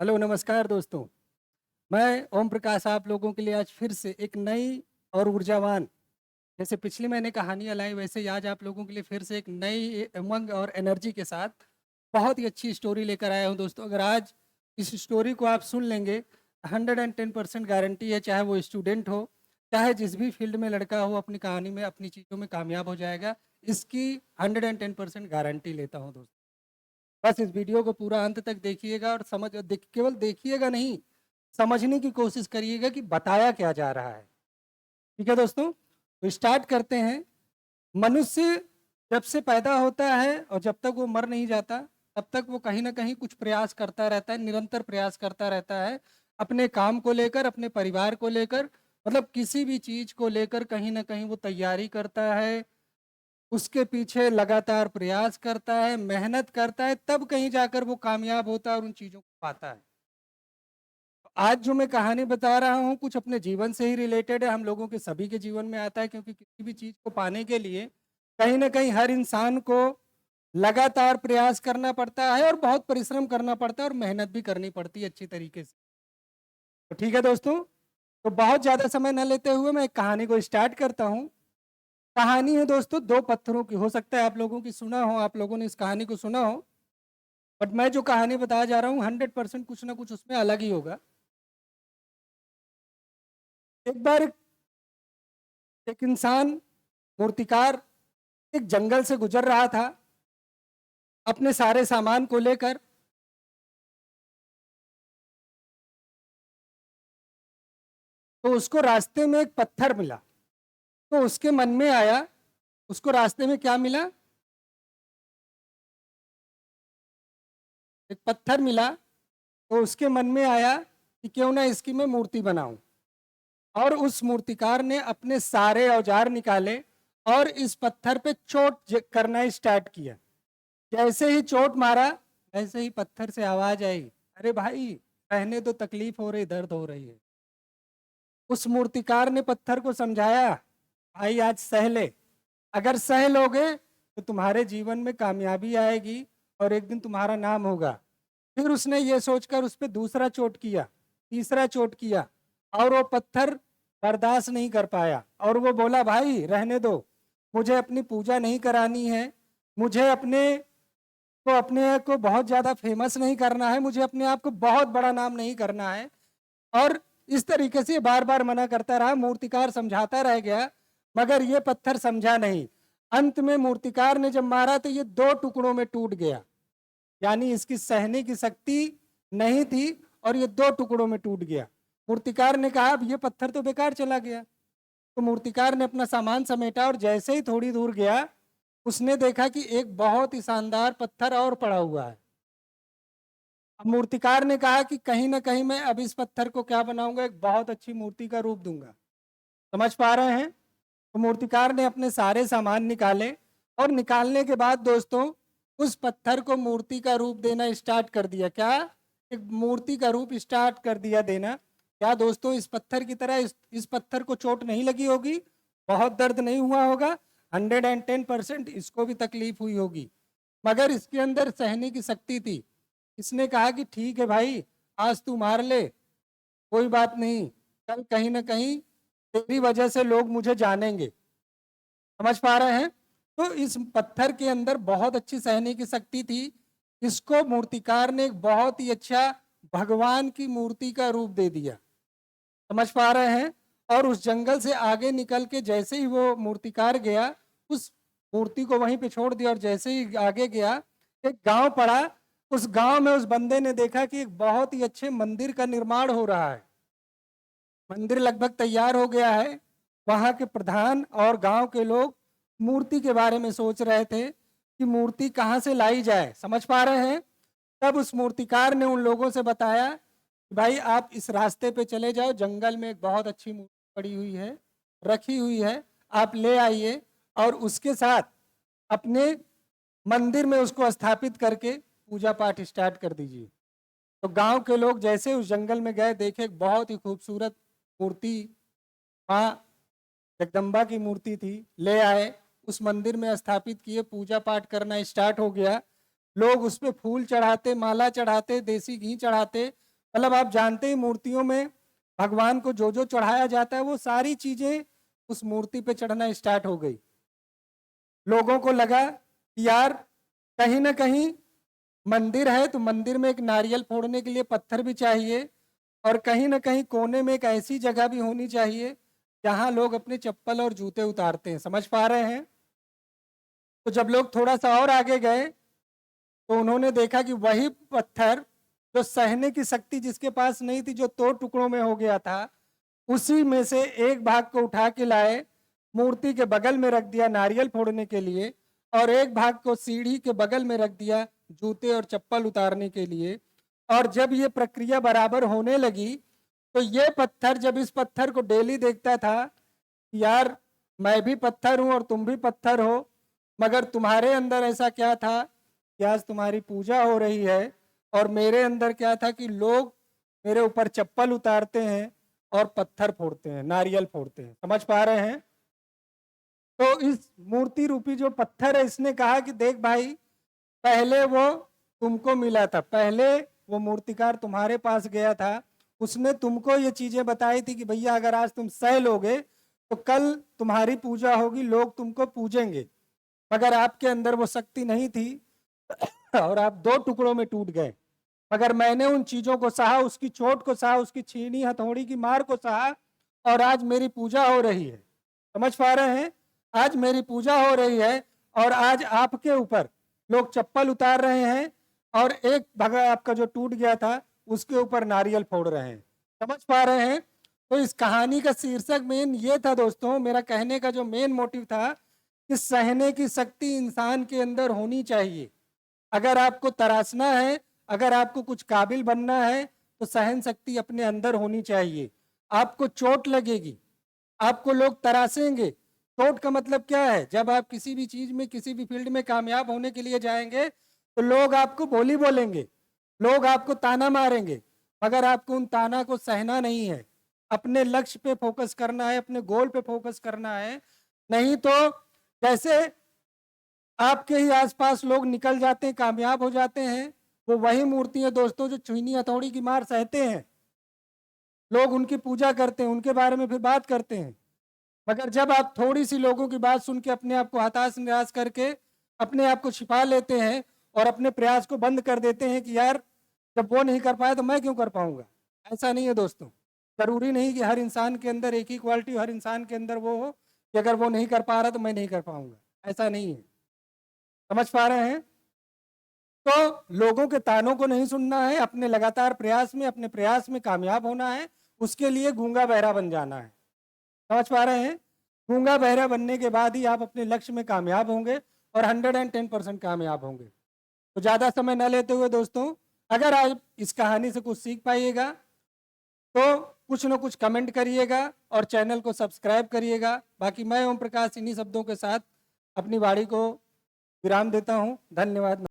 Hello नमस्कार दोस्तों। मैं ओम प्रकाश आप लोगों के लिए आज फिर से एक नई और ऊर्जावान, जैसे पिछले महीने कहानियाँ लाई वैसे ही आज आप लोगों के लिए फिर से एक नई उमंग और एनर्जी के साथ बहुत ही अच्छी स्टोरी लेकर आया हूँ दोस्तों। अगर आज इस स्टोरी को आप सुन लेंगे 110% गारंटी है, चाहे वो स्टूडेंट हो चाहे जिस भी फील्ड में लड़का हो, अपनी कहानी में अपनी चीज़ों में कामयाब हो जाएगा। इसकी 110% गारंटी लेता हूँ दोस्तों। बस इस वीडियो को पूरा अंत तक देखिएगा और केवल देखिएगा नहीं, समझने की कोशिश करिएगा कि बताया क्या जा रहा है। ठीक है दोस्तों, तो स्टार्ट करते हैं। मनुष्य जब से पैदा होता है और जब तक वो मर नहीं जाता तब तक वो कहीं ना कहीं कुछ प्रयास करता रहता है, निरंतर प्रयास करता रहता है अपने काम को लेकर, अपने परिवार को लेकर, मतलब किसी भी चीज को लेकर कहीं ना कहीं वो तैयारी करता है, उसके पीछे लगातार प्रयास करता है, मेहनत करता है, तब कहीं जाकर वो कामयाब होता है और उन चीज़ों को पाता है। आज जो मैं कहानी बता रहा हूँ कुछ अपने जीवन से ही रिलेटेड है, हम लोगों के सभी के जीवन में आता है, क्योंकि किसी भी चीज़ को पाने के लिए कहीं ना कहीं हर इंसान को लगातार प्रयास करना पड़ता है और बहुत परिश्रम करना पड़ता है और मेहनत भी करनी पड़ती है अच्छी तरीके से। तो ठीक है दोस्तों, तो बहुत ज़्यादा समय न लेते हुए मैं एक कहानी को स्टार्ट करता हूँ। कहानी है दोस्तों दो पत्थरों की। हो सकता है आप लोगों की सुना हो, आप लोगों ने इस कहानी को सुना हो, बट मैं जो कहानी बताया जा रहा हूँ 100% कुछ ना कुछ उसमें अलग ही होगा। एक बार एक इंसान, मूर्तिकार, एक जंगल से गुजर रहा था अपने सारे सामान को लेकर। तो उसको रास्ते में एक पत्थर मिला। तो उसके मन में आया, उसको रास्ते में क्या मिला? एक पत्थर मिला। तो उसके मन में आया कि क्यों ना इसकी मैं मूर्ति बनाऊं। और उस मूर्तिकार ने अपने सारे औजार निकाले और इस पत्थर पे करना स्टार्ट किया। जैसे ही चोट मारा वैसे ही पत्थर से आवाज आई, अरे भाई रहने दो, तकलीफ हो रही, दर्द हो रही है। उस मूर्तिकार ने पत्थर को समझाया, भाई आज सह ले, अगर सह लोगे तो तुम्हारे जीवन में कामयाबी आएगी और एक दिन तुम्हारा नाम होगा। फिर उसने ये सोचकर उस पर दूसरा चोट किया, तीसरा चोट किया, और वो पत्थर बर्दाश्त नहीं कर पाया और वो बोला, भाई रहने दो, मुझे अपनी पूजा नहीं करानी है, मुझे अपने को बहुत ज्यादा फेमस नहीं करना है, मुझे अपने आप को बहुत बड़ा नाम नहीं करना है। और इस तरीके से बार बार मना करता रहा। मूर्तिकार समझाता रह गया मगर ये पत्थर समझा नहीं। अंत में मूर्तिकार ने जब मारा तो ये दो टुकड़ों में टूट गया, यानी इसकी सहने की शक्ति नहीं थी और ये दो टुकड़ों में टूट गया। मूर्तिकार ने कहा अब ये पत्थर तो बेकार चला गया। तो मूर्तिकार ने अपना सामान समेटा और जैसे ही थोड़ी दूर गया उसने देखा कि एक बहुत ही शानदार पत्थर और पड़ा हुआ है। अब मूर्तिकार ने कहा कि कहीं ना कहीं मैं अब इस पत्थर को क्या बनाऊंगा, एक बहुत अच्छी मूर्ति का रूप दूंगा। समझ पा रहे हैं? तो मूर्तिकार ने अपने सारे सामान निकाले और निकालने के बाद दोस्तों उस पत्थर को मूर्ति का रूप देना स्टार्ट कर दिया। क्या? एक मूर्ति का रूप स्टार्ट कर दिया देना। क्या दोस्तों इस पत्थर की तरह इस पत्थर को चोट नहीं लगी होगी, बहुत दर्द नहीं हुआ होगा? 110% इसको भी तकलीफ हुई होगी, मगर इसके अंदर सहने की शक्ति थी। इसने कहा कि ठीक है भाई, आज तू मार ले, कोई बात नहीं, कल कहीं ना कहीं तेरी वजह से लोग मुझे जानेंगे। समझ पा रहे हैं? तो इस पत्थर के अंदर बहुत अच्छी सहने की शक्ति थी। इसको मूर्तिकार ने एक बहुत ही अच्छा भगवान की मूर्ति का रूप दे दिया। समझ पा रहे हैं? और उस जंगल से आगे निकल के जैसे ही वो मूर्तिकार गया, उस मूर्ति को वहीं पे छोड़ दिया और जैसे ही आगे गया एक गांव पड़ा। उस गांव में उस बंदे ने देखा कि एक बहुत ही अच्छे मंदिर का निर्माण हो रहा है। मंदिर लगभग तैयार हो गया है। वहां के प्रधान और गांव के लोग मूर्ति के बारे में सोच रहे थे कि मूर्ति कहाँ से लाई जाए। समझ पा रहे हैं? तब उस मूर्तिकार ने उन लोगों से बताया कि भाई आप इस रास्ते पे चले जाओ, जंगल में एक बहुत अच्छी मूर्ति पड़ी हुई है, रखी हुई है, आप ले आइए और उसके साथ अपने मंदिर में उसको स्थापित करके पूजा पाठ स्टार्ट कर दीजिए। तो गांव के लोग जैसे उस जंगल में गए, देखे बहुत ही खूबसूरत मूर्ति, माँ जगदम्बा की मूर्ति थी, ले आए, उस मंदिर में स्थापित किए, पूजा पाठ करना स्टार्ट हो गया। लोग उस पर फूल चढ़ाते, माला चढ़ाते, देसी घी चढ़ाते मतलब आप जानते ही मूर्तियों में भगवान को जो जो चढ़ाया जाता है वो सारी चीजें उस मूर्ति पे चढ़ना स्टार्ट हो गई। लोगों को लगा कि यार कहीं ना कहीं मंदिर है तो मंदिर में एक नारियल फोड़ने के लिए पत्थर भी चाहिए, और कहीं ना कहीं कोने में एक ऐसी जगह भी होनी चाहिए जहां लोग अपने चप्पल और जूते उतारते हैं। समझ पा रहे हैं? तो जब लोग थोड़ा सा और आगे गए तो उन्होंने देखा कि वही पत्थर जो सहने की शक्ति जिसके पास नहीं थी, जो 2 टुकड़ों में हो गया था, उसी में से एक भाग को उठा के लाए, मूर्ति के बगल में रख दिया नारियल फोड़ने के लिए, और एक भाग को सीढ़ी के बगल में रख दिया जूते और चप्पल उतारने के लिए। और जब ये प्रक्रिया बराबर होने लगी तो ये पत्थर, जब इस पत्थर को डेली देखता था, यार मैं भी पत्थर हूं और तुम भी पत्थर हो, मगर तुम्हारे अंदर ऐसा क्या था कि आज तुम्हारी पूजा हो रही है, और मेरे अंदर क्या था कि लोग मेरे ऊपर चप्पल उतारते हैं और पत्थर फोड़ते हैं, नारियल फोड़ते हैं। समझ पा रहे हैं? तो इस मूर्ति रूपी जो पत्थर है, इसने कहा कि देख भाई, पहले वो तुमको मिला था, पहले वो मूर्तिकार तुम्हारे पास गया था, उसने तुमको ये चीजें बताई थी कि भैया अगर आज तुम सह लोगे तो कल तुम्हारी पूजा होगी, लोग तुमको पूजेंगे, मगर आपके अंदर वो शक्ति नहीं थी और आप 2 टुकड़ों में टूट गए। मगर मैंने उन चीजों को सहा, उसकी चोट को सहा, उसकी छीनी हथौड़ी की मार को सहा, और आज मेरी पूजा हो रही है। समझ पा रहे हैं? आज मेरी पूजा हो रही है, और आज आपके ऊपर लोग चप्पल उतार रहे हैं, और एक भगा आपका जो टूट गया था उसके ऊपर नारियल फोड़ रहे हैं। समझ पा रहे हैं? तो इस कहानी का शीर्षक मेन ये था दोस्तों, मेरा कहने का जो मेन मोटिव था कि सहने की शक्ति इंसान के अंदर होनी चाहिए। अगर आपको तराशना है, अगर आपको कुछ काबिल बनना है, तो सहन शक्ति अपने अंदर होनी चाहिए। आपको चोट लगेगी, आपको लोग तराशेंगे। चोट का मतलब क्या है? जब आप किसी भी चीज में, किसी भी फील्ड में कामयाब होने के लिए जाएंगे तो लोग आपको बोली बोलेंगे, लोग आपको ताना मारेंगे, मगर आपको उन ताना को सहना नहीं है। अपने लक्ष्य पे फोकस करना है, अपने गोल पे फोकस करना है। नहीं तो जैसे आपके ही आसपास लोग निकल जाते हैं, कामयाब हो जाते हैं, वो वही मूर्ति है दोस्तों जो छीनी हथौड़ी की मार सहते हैं। लोग उनकी पूजा करते हैं, उनके बारे में फिर बात करते हैं, मगर जब आप थोड़ी सी लोगों की बात सुन के अपने आप को हताश निराश करके अपने आप को छिपा लेते हैं और अपने प्रयास को बंद कर देते हैं कि यार जब वो नहीं कर पाया तो मैं क्यों कर पाऊंगा, ऐसा नहीं है दोस्तों। जरूरी नहीं कि हर इंसान के अंदर एक ही क्वालिटी, हर इंसान के अंदर वो हो कि अगर वो नहीं कर पा रहा तो मैं नहीं कर पाऊंगा, ऐसा नहीं है। समझ पा रहे हैं? तो लोगों के तानों को नहीं सुनना है, अपने लगातार प्रयास में, अपने प्रयास में कामयाब होना है, उसके लिए गूंगा बहरा बन जाना है। समझ पा रहे हैं? गूंगा बहरा बनने के बाद ही आप अपने लक्ष्य में कामयाब होंगे, और 110% कामयाब होंगे। तो ज़्यादा समय न लेते हुए दोस्तों, अगर आप इस कहानी से कुछ सीख पाइएगा तो कुछ न कुछ कमेंट करिएगा और चैनल को सब्सक्राइब करिएगा। बाकी मैं ओम प्रकाश इन्हीं शब्दों के साथ अपनी वाणी को विराम देता हूँ। धन्यवाद।